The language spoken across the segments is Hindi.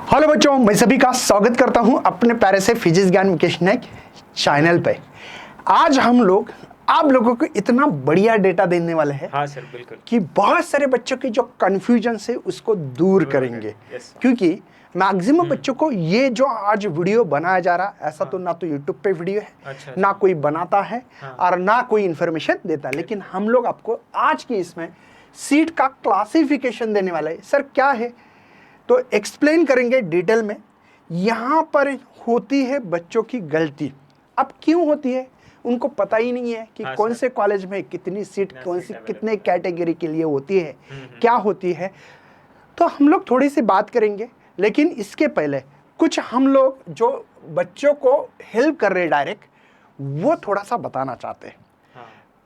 हेलो बच्चों, मैं सभी का स्वागत करता हूं अपने प्यारे से फिजिक्स ज्ञान मुकेश नायक चैनल पे। आज हम लोग आप लोगों को इतना बढ़िया डेटा देने वाले हैं। हाँ सर, बिल्कुल। कि बहुत सारे बच्चों की जो कंफ्यूजन है उसको दूर करेंगे। क्योंकि मैक्सिमम बच्चों को ये जो आज वीडियो बनाया जा रहा है ऐसा तो ना तो यूट्यूब पे वीडियो है, अच्छा, ना कोई बनाता है हाँ। और ना कोई इंफॉर्मेशन देता है। लेकिन हम लोग आपको आज की इसमें सीट का क्लासिफिकेशन देने वाले हैं। सर क्या है तो एक्सप्लेन करेंगे डिटेल में। यहाँ पर होती है बच्चों की गलती। अब क्यों होती है उनको पता ही नहीं है कि हाँ, कौन से कॉलेज में कितनी सीट कौन सी कितने कैटेगरी के लिए होती है, क्या होती है। तो हम लोग थोड़ी सी बात करेंगे, लेकिन इसके पहले कुछ हम लोग जो बच्चों को हेल्प कर रहे हैं डायरेक्ट, वो थोड़ा सा बताना चाहते हैं।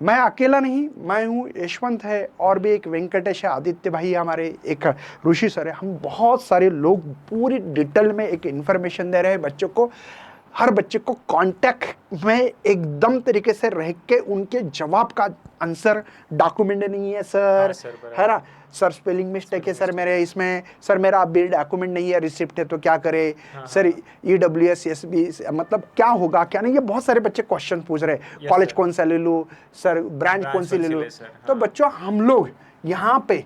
मैं अकेला नहीं, मैं हूँ, यशवंत है और भी एक वेंकटेश है, आदित्य भाई है हमारे, एक ऋषि सर है। हम बहुत सारे लोग पूरी डिटेल में एक इंफॉर्मेशन दे रहे हैं बच्चों को। हर बच्चे को कांटेक्ट में एकदम तरीके से रह के उनके जवाब का आंसर डॉक्यूमेंट नहीं है सर, है ना सर, स्पेलिंग मिस्टेक है सर मेरे इसमें, सर मेरा बिल डॉक्यूमेंट नहीं है, रिसिप्ट है तो क्या करे सर, EWS SB मतलब क्या होगा क्या नहीं। ये बहुत सारे बच्चे क्वेश्चन पूछ रहे हैं। कॉलेज कौन सा ले लूँ सर, ब्रांच कौन सी ले लूँ। तो बच्चों हम लोग यहाँ पे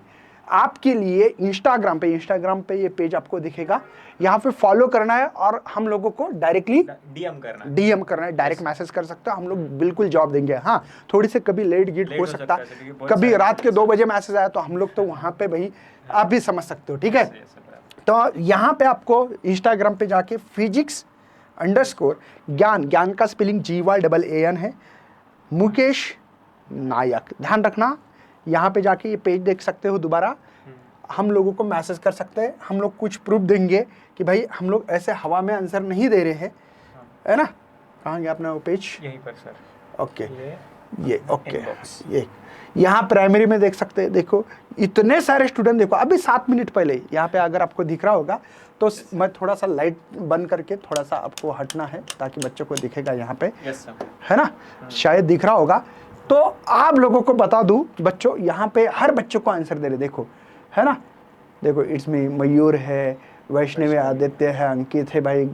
आपके लिए इंस्टाग्राम पे ये पेज आपको दिखेगा, यहाँ पे फॉलो करना है और हम लोगों को डायरेक्टली डीएम करना है, डायरेक्ट मैसेज कर सकते हो, हम लोग बिल्कुल जवाब देंगे। हाँ थोड़ी से कभी लेट हो सकता है, कभी रात के 2 बजे मैसेज आया तो हम लोग तो वहाँ पे भाई आप भी समझ सकते हो, ठीक है। तो यहाँ पे आपको इंस्टाग्राम पे जाके physics_ज्ञान का स्पेलिंग GYAAN है, मुकेश नायक, ध्यान रखना। यहाँ पे जाके ये पेज देख सकते हो, दोबारा हम लोगों को मैसेज कर सकते हैं। हम लोग कुछ प्रूफ देंगे कि भाई हम लोग ऐसे हवा में आंसर नहीं दे रहे हैं, है ना। कहाँ गया अपना वो पेज, यहीं पर सर। ओके ये ओके ये यहाँ प्राइमरी में देख सकते हैं। देखो इतने सारे स्टूडेंट, देखो अभी 7 मिनट पहले यहाँ पे अगर आपको दिख रहा होगा तो मैं थोड़ा सा लाइट बंद करके थोड़ा सा आपको हटना है ताकि बच्चों को दिखेगा यहाँ पे, है ना, शायद दिख रहा होगा। तो आप लोगों को बता दूं बच्चों, यहाँ पे हर बच्चों को आंसर दे रहे, देखो है ना। देखो इट्स मी, मयूर है, वैष्णवी, आदित्य है, अंकित है, भाई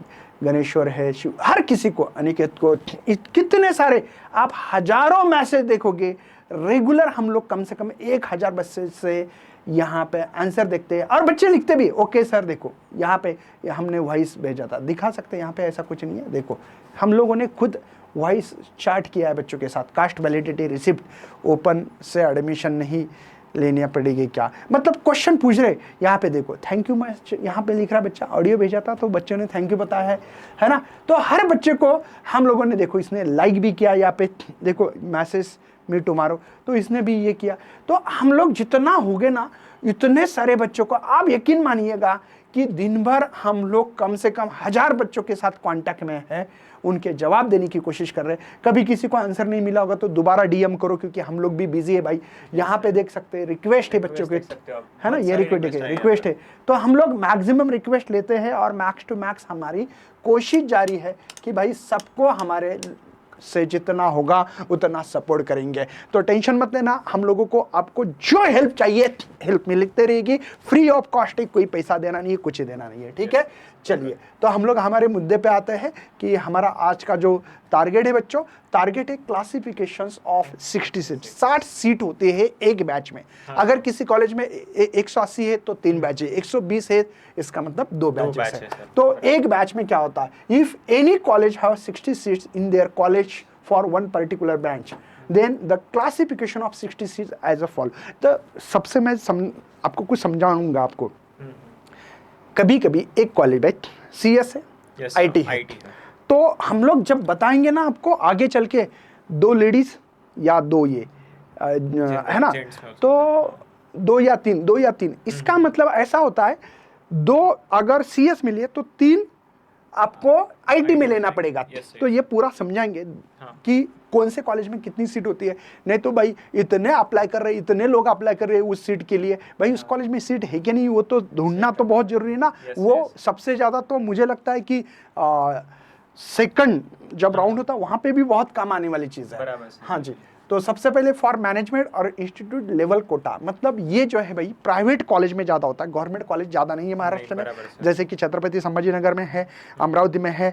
गणेश्वर है, शिव, हर किसी को, अनिकेत को, कितने सारे आप हजारों मैसेज देखोगे रेगुलर। हम लोग कम से कम 1000 बच्चे से यहाँ पे आंसर देखते हैं और बच्चे लिखते भी ओके सर। देखो यहाँ पे हमने वॉइस भेजा था, दिखा सकते हैं यहाँ पे, ऐसा कुछ नहीं है। देखो हम लोगों ने खुद वॉइस चैट किया है बच्चों के साथ। कास्ट वैलिडिटी रिसिप्ट, ओपन से एडमिशन नहीं लेनी पड़ेगी क्या, मतलब क्वेश्चन पूछ रहे। यहाँ पे देखो थैंक यू मच, यहाँ पे लिख रहा बच्चा, ऑडियो भेजा था तो बच्चों ने थैंक यू बताया है ना। तो हर बच्चे को हम लोगों ने, देखो इसने लाइक भी किया, यहाँ पे देखो मैसेज मी टुमारो, तो इसने भी ये किया। तो हम लोग जितना होगे ना इतने सारे बच्चों को, आप यकीन मानिएगा कि दिन भर हम लोग कम से कम 1000 बच्चों के साथ कांटेक्ट में है, उनके जवाब देने की कोशिश कर रहे हैं। कभी किसी को आंसर नहीं मिला होगा तो दोबारा डीएम करो, क्योंकि हम लोग भी बिजी है भाई। यहाँ पे देख सकते हैं रिक्वेस्ट है बच्चों के, है ना, ये रिक्वेस्ट है। तो हम लोग मैक्सिमम रिक्वेस्ट लेते हैं और मैक्स टू मैक्स हमारी कोशिश जारी है कि भाई सबको हमारे से जितना होगा उतना सपोर्ट करेंगे। तो टेंशन मत लेना, हम लोगों को आपको जो हेल्प चाहिए हेल्प मिलते रहेगी, फ्री ऑफ कॉस्ट है, कोई पैसा देना नहीं है, कुछ देना नहीं है, ठीक है। चलिए तो हम लोग हमारे मुद्दे पे आते हैं कि हमारा आज का जो टारगेट है बच्चों, टारगेट है क्लासिफिकेशंस ऑफ 60 सीट। 60 सीट होती है एक बैच में। अगर किसी कॉलेज में 180 है तो 3 बैच है, 120 है इसका मतलब 2 बैचेस है। तो एक बैच में क्या होता है, if any college have 60 seats in their college for one particular branch, then the classification of 60 seats as a follow. तो सबसे मैं आपको कुछ समझाऊंगा आपको। कभी कभी एक कॉलेज है CS है, IT है, तो हम लोग जब बताएंगे ना आपको आगे चल के 2 लेडीज या 2 ये है ना, तो 2 या 3 इसका मतलब ऐसा होता है 2 अगर CS मिली है तो 3 आपको IT में लेना पड़ेगा। तो ये पूरा समझाएंगे कि कौन से कॉलेज में कितनी सीट होती है। नहीं तो भाई इतने अप्लाई कर रहे हैं, इतने लोग अप्लाई कर रहे हैं उस सीट के लिए, भाई उस कॉलेज में सीट है कि नहीं वो तो ढूंढना तो बहुत जरूरी है ना। वो सबसे ज्यादा तो मुझे लगता है कि सेकंड जब राउंड होता है वहां पे भी बहुत काम आने वाली चीज है। हाँ जी, तो सबसे पहले फॉर मैनेजमेंट और इंस्टीट्यूट लेवल कोटा, मतलब ये जो है भाई प्राइवेट कॉलेज में ज़्यादा होता है, गवर्नमेंट कॉलेज ज़्यादा नहीं है महाराष्ट्र में। जैसे कि छत्रपति संभाजीनगर में है, अमरावती में है,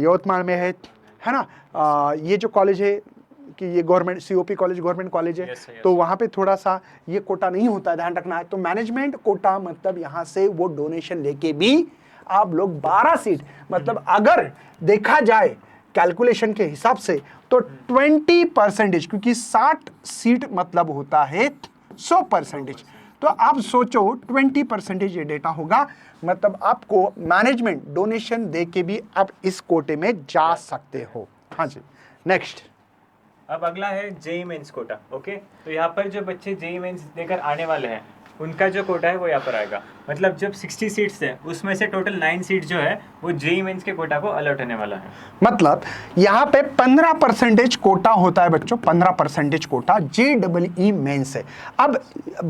यवतमाल में है ना। ये जो कॉलेज है कि ये government COP college government college है, तो वहाँ पे थोड़ा सा ये कोटा नहीं होता है, ध्यान रखना है। तो मैनेजमेंट कोटा मतलब यहाँ से वो डोनेशन लेके भी आप लोग 12 सीट, मतलब अगर देखा जाए कैलकुलेशन के हिसाब से तो 20%, क्योंकि 60 सीट मतलब होता है 100%। तो आप सोचो 20% ये डेटा होगा, मतलब आपको मैनेजमेंट डोनेशन दे के भी आप इस कोटे में जा सकते हो। हाँ जी, नेक्स्ट। अब अगला है जेईई मेंस कोटा। ओके, तो यहाँ पर जो बच्चे जेईई मेंस देकर आने वाले हैं उनका जो कोटा है वो यहाँ पर आएगा। मतलब जब 60 सीट्स है उसमें से टोटल 9 सीट जो है वो जेईई मेंस के कोटा को अलॉट होने वाला है। मतलब यहाँ पे 15% कोटा होता है बच्चों, 15% कोटा JEE मेंस है। अब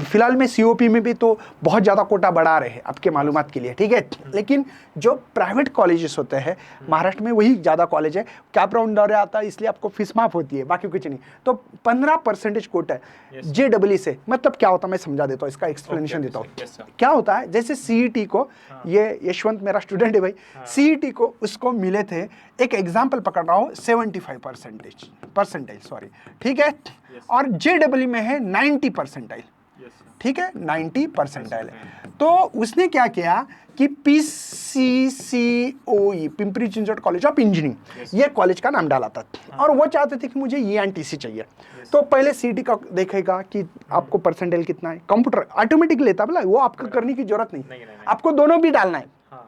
फिलहाल में COP में भी तो बहुत ज़्यादा कोटा बढ़ा रहे हैं आपके मालूमात के लिए, ठीक है। लेकिन जो प्राइवेट कॉलेजेस होते हैं महाराष्ट्र में वही ज़्यादा कॉलेज है, कैप राउंड दौरे आता है इसलिए आपको फीस माफ होती है, बाकी कुछ नहीं। तो 15% कोटा है JEE से। मतलब क्या होता है मैं समझा देता हूँ, इसका एक्सप्लेनेशन देता हूँ। क्या होता है, जैसे CET को, ये यशवंत मेरा स्टूडेंट है भाई, CET को उसको मिले थे, एक एग्जाम्पल पकड़ रहा हूँ, 75% सॉरी, ठीक है। और JEE में है 90%, ठीक है, 90% है। तो उसने क्या किया कि PCCOE Pimpri Chinchwad college of engineering ये कॉलेज का नाम डाला था, और वो चाहते थे कि मुझे ENTC चाहिए। तो पहले CET का देखेगा कि आपको परसेंटाइल कितना है, कंप्यूटर ऑटोमेटिक लेता, बोला वो आपको करने की जरूरत नहीं, आपको दोनों भी डालना है,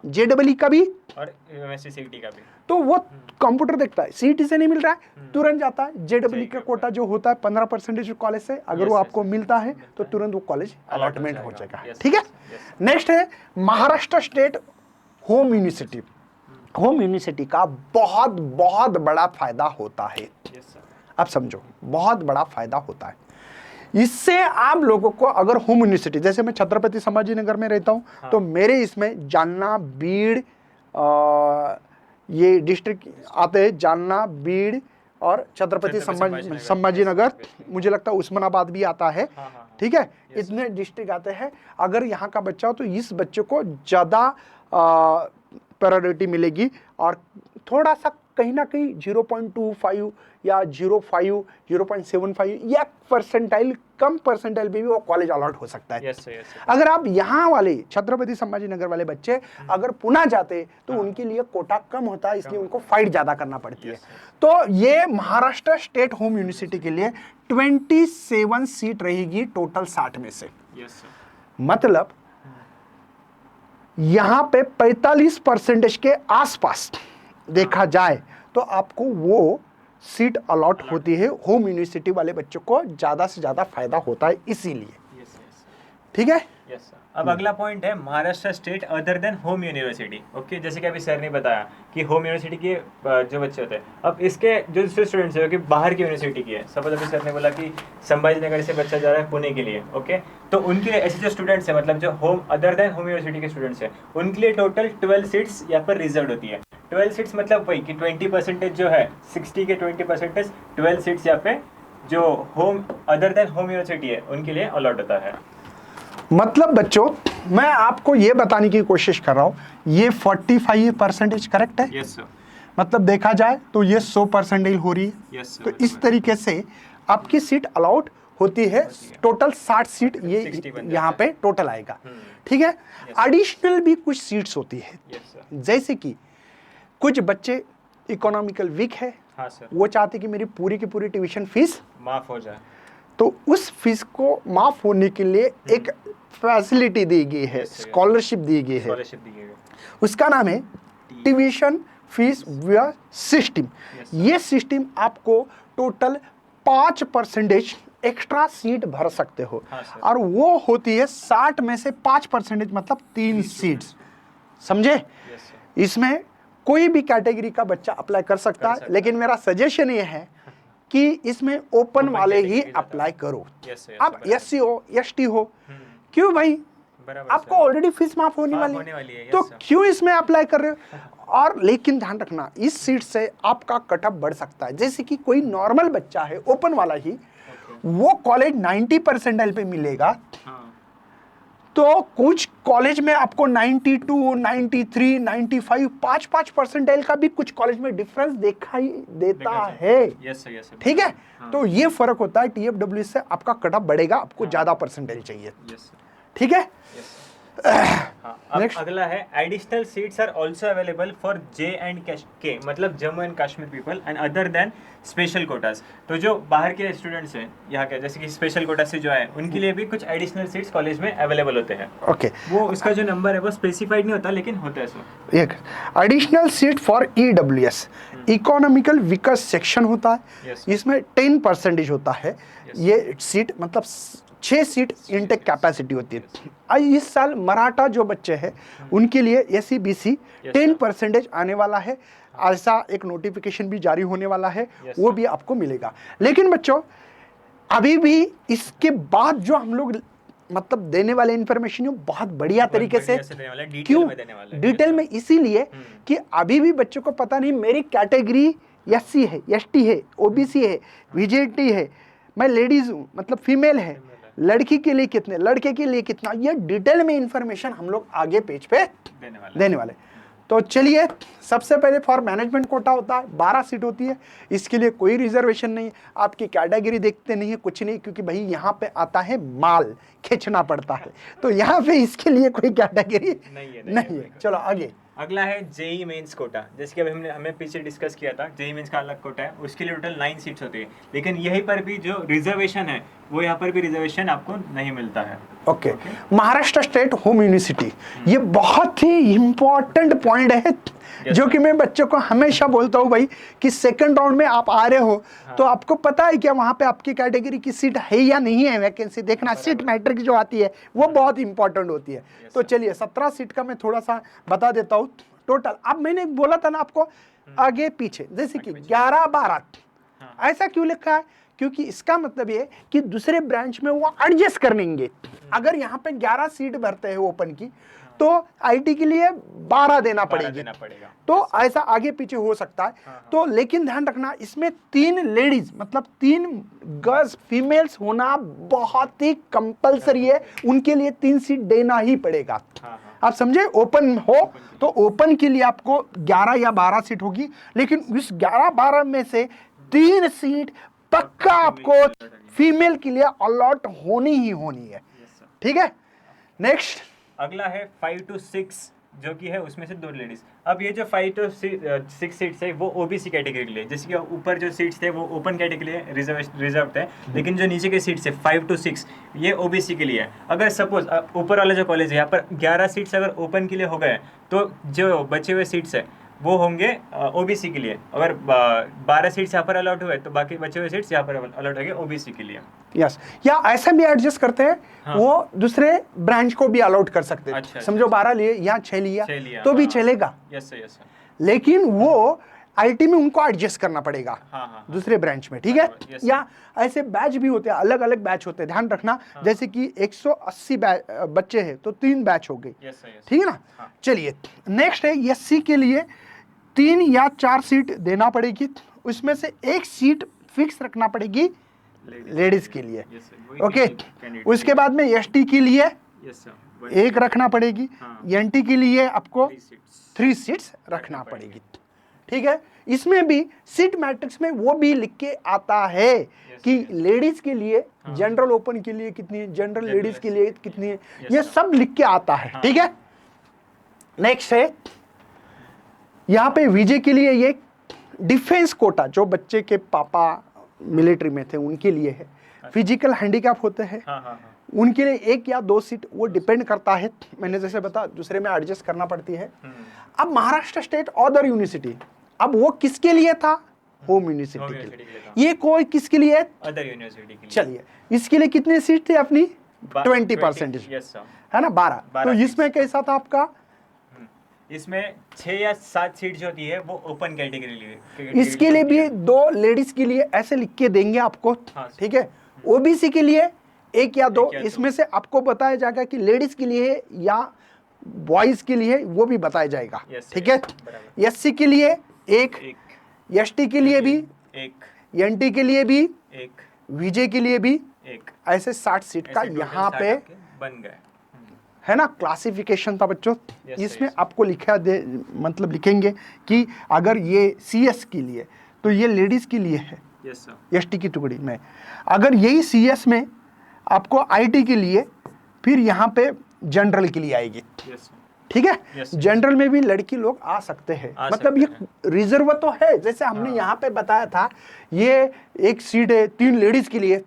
JEE का भी और CET का भी। तो वो कंप्यूटर देखता है, CET से नहीं मिल रहा है तुरंत जाता है JEE का कोटा जो होता है 15% कॉलेज से, अगर वो आपको मिलता है तो तुरंत वो कॉलेज अलॉटमेंट हो जाएगा, ठीक है। नेक्स्ट है Maharashtra state home university. Home university का बहुत बहुत बड़ा फायदा होता है, अब समझो, बहुत बड़ा फायदा होता है। इससे आप लोगों को अगर होम यूनिवर्सिटी, जैसे मैं छत्रपति संभाजीनगर में रहता हूँ, तो मेरे इसमें जालना, बीड़, ये डिस्ट्रिक्ट आते हैं, जालना, बीड़ और छत्रपति संभाजीनगर, मुझे लगता है उस्मानाबाद भी आता है, ठीक है। इतने डिस्ट्रिक्ट आते हैं। अगर यहाँ का बच्चा हो तो इस बच्चे को ज़्यादा प्रायोरिटी मिलेगी, और थोड़ा सा कहीं ना कहीं 0.25 या 0.5, 0.75 या परसेंटाइल कम परसेंटाइल भी वो कॉलेज अलॉट हो सकता है। अगर आप यहाँ वाले छत्रपति संभाजीनगर वाले बच्चे अगर पुणे जाते तो उनके लिए कोटा कम होता है, इसलिए उनको फाइट ज़्यादा करना पड़ती है। तो ये महाराष्ट्र स्टेट होम यूनिवर्सिटी के लिए 27 सीट रहेगी टोटल 60 में से। मतलब यहाँ पे 45% के आसपास देखा जाए तो आपको वो सीट अलॉट होती है, होम यूनिवर्सिटी वाले बच्चों को ज्यादा से ज्यादा फायदा होता है इसीलिए, ठीक है। अब अगला पॉइंट है Maharashtra state other than home university. Okay, जैसे कि अभी सर ने बताया कि होम यूनिवर्सिटी के जो बच्चे होते हैं, अब इसके जो दूसरे स्टूडेंट्स हैं कि बाहर की यूनिवर्सिटी की है, सपोज अभी सर ने बोला कि संभाजीनगर से बच्चा जा रहा है पुणे के लिए, ओके, तो उनके लिए ऐसे जो स्टूडेंट्स हैं, मतलब जो home other than home university के स्टूडेंट्स हैं, उनके लिए टोटल 12 सीट्स यहाँ पर रिजर्व होती है। 12 सीट्स मतलब वही कि 20% जो है, 60 के 20%, 12 सीट्स यहाँ पे जो home other than home university है उनके लिए अलॉट होता है। मतलब बच्चों मैं आपको ये बताने की कोशिश कर रहा हूँ, ये 45% करेक्ट है। Yes sir. मतलब देखा जाए तो ये 100% हो रही है। Yes sir. तो इस तरीके से आपकी सीट अलाउड होती है, टोटल 60 सीट ये यहाँ पे टोटल आएगा, ठीक है। एडिशनल भी कुछ सीट्स होती है, जैसे कि कुछ बच्चे इकोनॉमिकल वीक है, हाँ सर, वो चाहते कि मेरी पूरी की पूरी ट्यूशन फीस माफ हो जाए, तो उस फीस को माफ होने के लिए एक फैसिलिटी दी गई है, स्कॉलरशिप दी गई है, उसका नाम है ट्यूशन फीस विया सिस्टम। ये सिस्टम आपको टोटल 5% एक्स्ट्रा सीट भर सकते हो, और वो होती है 60 में से 5%, मतलब 3 सीट्स, समझे। इसमें कोई भी कैटेगरी का बच्चा अप्लाई कर सकता है, लेकिन मेरा सजेशन ये है कि इसमें ओपन वाले ही अप्लाई करो। आप SC हो ST हो, क्यों भाई, बराबर आपको सर। ऑलरेडी फीस माफ होने माफ वाली होने वाली है, तो yes, sir. क्यों इसमें अप्लाई कर रहे हो? और लेकिन ध्यान रखना, इस सीट से आपका कटअप बढ़ सकता है। जैसे कि कोई नॉर्मल बच्चा है, ओपन वाला ही, वो कॉलेज 90 परसेंटाइल पे मिलेगा, हाँ, तो कुछ कॉलेज में आपको 92, 93, 95, 5 परसेंटाइल का भी कुछ कॉलेज में डिफरेंस दिखाई देता है। Yes sir, yes sir. ठीक है, हाँ। तो ये फर्क होता है। TFW से आपका कटअप बढ़ेगा, आपको ज्यादा परसेंटाइल चाहिए। यस सर, ठीक है, यस सर। हाँ, अब Next. अगला है additional seats are also available for J&K, मतलब Jammu and Kashmir people and other than special quotas. तो जो बाहर के स्टूडेंट्स हैं यहाँ के, जैसे कि स्पेशल कोटा से जो है, उनके लिए भी कुछ एडिशनल सीट्स कॉलेज में अवेलेबल होते हैं। ओके। वो उसका जो नंबर है वो स्पेसिफाइड नहीं होता, लेकिन होता है सो। एक additional seat for EWS, economical weaker section होता है। Yes. इसमें 10% होता है। Yes. ये सीट मतलब 6 सीट इनटेक कैपेसिटी होती है। आज इस साल मराठा जो बच्चे हैं उनके लिए SC BC Yes, 10% आने वाला है। ऐसा एक नोटिफिकेशन भी जारी होने वाला है, Yes, वो भी आपको मिलेगा। लेकिन बच्चों, अभी भी इसके बाद जो हम लोग मतलब देने वाले इंफॉर्मेशन बहुत बढ़िया तरीके से, क्यों डिटेल में, इसीलिए कि अभी भी बच्चों को पता नहीं मेरी कैटेगरी SC है, ST है, OBC है, VJT है, मैं लेडीज हूँ मतलब फीमेल है, लड़की के लिए कितने, लड़के के लिए कितना, ये डिटेल में इंफॉर्मेशन हम लोग आगे पेज पे देने वाले। तो चलिए, सबसे पहले फॉर मैनेजमेंट कोटा होता है, 12 सीट होती है। इसके लिए कोई रिजर्वेशन नहीं है, आपकी कैटेगरी देखते नहीं है, कुछ नहीं, क्योंकि भाई यहाँ पे आता है माल, खींचना पड़ता है, तो यहाँ पे इसके लिए कोई कैटेगरी नहीं है। चलो आगे। अगला है JEE मेंस कोटा। जैसे कि अभी हमें पीछे डिस्कस किया था, JEE मेंस का अलग कोटा है, उसके लिए टोटल 9 सीट्स होती है। लेकिन यहीं पर भी जो रिजर्वेशन है, वो यहाँ पर भी रिजर्वेशन आपको नहीं मिलता है। Okay. Maharashtra state home university, ये बहुत ही इंपॉर्टेंट पॉइंट है, जो कि मैं बच्चों को हमेशा बोलता हूँ भाई, कि सेकंड राउंड में आप आ रहे हो, तो आपको पता है क्या वहां पे आपकी कैटेगरी की सीट है या नहीं है, वैकेंसी देखना। सीट मैट्रिक्स जो आती है वो बहुत इंपॉर्टेंट होती है। तो चलिए, 17 सीट का मैं थोड़ा सा बता देता हूँ टोटल। अब मैंने बोला था ना आपको आगे पीछे, जैसे कि 11-12 ऐसा क्यों लिखा है? क्योंकि इसका मतलब ये कि दूसरे ब्रांच में वो एडजस्ट कर लेंगे। अगर यहाँ पे 11 सीट भरते हैं ओपन की, तो IT के लिए 12 देना पड़ेगी। तो ऐसा आगे पीछे हो सकता है। तो लेकिन ध्यान रखना, इसमें 3 लेडीज मतलब 3 गर्ल्स फीमेल्स होना बहुत ही कंपलसरी है, उनके लिए 3 सीट देना ही पड़ेगा। आप समझे? ओपन हो तो ओपन के लिए आपको 11 या 12 सीट होगी, लेकिन इस 11-12 में से 3 सीट पक्का आपको फीमेल के लिए अलॉट होनी ही होनी है। ठीक है, नेक्स्ट। अगला है 5 to 6, जो कि है उसमें से 2 लेडीज। अब ये जो 5 to 6 सीट्स है वो OBC कैटेगरी के लिए, जैसे कि ऊपर जो सीट्स थे वो ओपन कैटेगरी के लिए रिजर्व थे, लेकिन जो नीचे के सीट्स है 5 to 6 ये OBC के लिए है। अगर सपोज ऊपर वाला जो कॉलेज है यहाँ पर 11 सीट्स अगर ओपन के लिए हो गए, तो जो बचे हुए सीट्स है वो होंगे OBC के लिए। अगर 12 सीट्स यहाँ पर अलॉट हुए, तो बाकी बचे हुए सीट्स यहाँ पर अलॉट होंगे OBC के लिए। यस, या ऐसा भी एडजस्ट करते हैं, वो दूसरे ब्रांच को भी अलॉट कर सकते हैं। अच्छा, समझो 12 लिए या 6 लिया तो भी चलेगा। Yes sir, yes sir. लेकिन वो IT में उनको एडजस्ट करना पड़ेगा दूसरे ब्रांच में। ठीक है, या ऐसे बैच भी होते हैं, अलग अलग बैच होते हैं, ध्यान रखना। जैसे कि 180 बच्चे हैं तो 3 बैच हो गए। ठीक है ना। चलिए, नेक्स्ट है SC के लिए 3 या 4 सीट देना पड़ेगी, उसमें से 1 सीट फिक्स रखना पड़ेगी लेडीज के लिए। ओके, उसके बाद में ST के लिए 1 रखना पड़ेगी, NT के लिए आपको 3 सीट्स रखना पड़ेगी। ठीक है, इसमें भी सीट मैट्रिक्स में वो भी लिख के आता है कि लेडीज के लिए जनरल ओपन के लिए कितनी, जनरल लेडीज के लिए कितनी है, ये सब लिख के आता है। ठीक है, नेक्स्ट है यहाँ पे VJ के लिए ये डिफेंस कोटा, जो बच्चे के पापा मिलिट्री में थे उनके लिए है। फिजिकल हैंडीकैप होते हैं उनके लिए 1 या 2 सीट, वो डिपेंड करता है, मैंने जैसे बता, दूसरे में एडजस्ट करना पड़ती है। अब महाराष्ट्र स्टेट अदर यूनिवर्सिटी, अब वो किसके लिए था? होम यूनिवर्सिटी के लिए। ये कोई किसके लिए? अदर यूनिवर्सिटी के लिए। चलिए, इसके लिए कितनी सीट थी अपनी? 20% है ना, 12। तो इसमें कैसा था आपका? इसमें 6 या 7 सीट जो होती है वो ओपन कैटेगरी लिए। इसके लिए भी 2 लेडीज के लिए ऐसे लिख के देंगे आपको। ठीक है, OBC के लिए एक या दो, एक या दो। इसमें से आपको बताया जाएगा कि लेडीज के लिए है या बॉयज के लिए है, वो भी बताया जाएगा। Yes, ठीक है, बराबर। एससी के लिए एक, एक, एसटी के लिए भी एक, एनटी के लिए भी, एक, विजय के लिए भी, एक, ऐसे 60 सीट का ऐसे total यहाँ 60 पे आपके बन गए। है ना क्लासिफिकेशन था बच्चों। Yes, इसमें yes. आपको लिखा दे, मतलब लिखेंगे कि अगर ये सीएस के लिए तो ये लेडीज के लिए है यस सर। एसटी की टुकड़ी में, अगर यही सीएस में आपको आईटी के लिए, फिर यहाँ पे जनरल के लिए आएगी। Yes sir. ठीक है, Yes, जनरल में भी लड़की लोग आ सकते हैं, आ मतलब सकते ये रिजर्व तो है, जैसे हमने हाँ। यहाँ पे बताया था ये एक सीट है 3 लेडीज के लिए,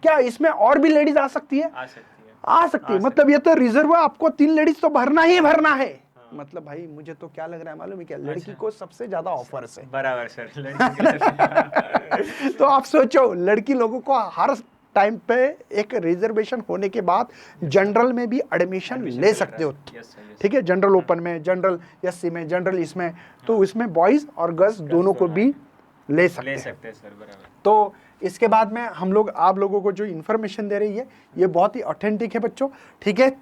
क्या इसमें और भी लेडीज आ सकती है? आ सकती है। आ सकती है, मतलब ये तो रिजर्व है, आपको 3 लेडीज तो भरना ही भरना है। मतलब भाई मुझे तो क्या लग रहा है मालूम है क्या, लड़की को सबसे ज्यादा ऑफर्स है। बराबर सर, लड़की के लिए। तो आप सोचो लड़की लोगों को हर टाइम पे एक रिजर्वेशन होने के बाद जनरल में भी एडमिशन ले सकते हो। Yes sir, yes. ठीक है, जनरल ओपन में, जनरल एससी में, जनरल इसमें, तो इसमें बॉयज और गर्ल्स दोनों को भी ले सकते ले हैं। सकते हैं सर, बराबर। तो इसके बाद में हम लोग आप लोगों को जो इन्फॉर्मेशन दे रही है ये बहुत ही ऑथेंटिक है बच्चों। ठीक है,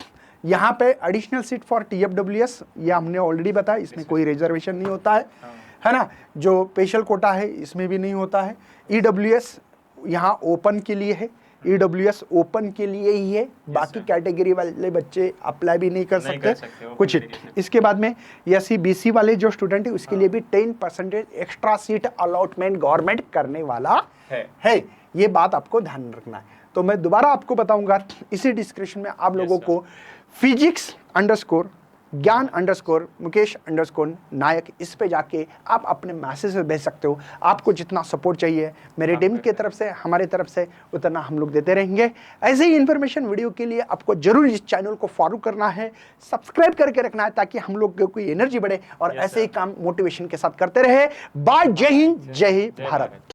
यहाँ पे एडिशनल सीट फॉर TFWS ये हमने ऑलरेडी बताया, इसमें कोई रिजर्वेशन नहीं होता है ना। जो स्पेशल कोटा है इसमें भी नहीं होता है। EWS यहाँ ओपन के लिए है, EWS ओपन के लिए ही है, बाकी कैटेगरी वाले बच्चे अप्लाई भी नहीं कर सकते कुछ। इसके बाद में SC BC वाले जो स्टूडेंट है उसके लिए भी 10% एक्स्ट्रा सीट अलॉटमेंट गवर्नमेंट करने वाला है। ये बात आपको ध्यान रखना है। तो मैं दोबारा आपको बताऊंगा इसी डिस्क्रिप्शन में आप लोगों को physics_ ज्ञान _ मुकेश _ नायक, इस पे जाके आप अपने मैसेज भेज सकते हो। आपको जितना सपोर्ट चाहिए मेरे टीम की तरफ से, हमारे तरफ से, उतना हम लोग देते रहेंगे। ऐसे ही इन्फॉर्मेशन वीडियो के लिए आपको जरूर इस चैनल को फॉलो करना है, सब्सक्राइब करके रखना है, ताकि हम लोग की एनर्जी बढ़े और ऐसे ही काम मोटिवेशन के साथ करते रहे। बाय, जय हिंद, जय भारत।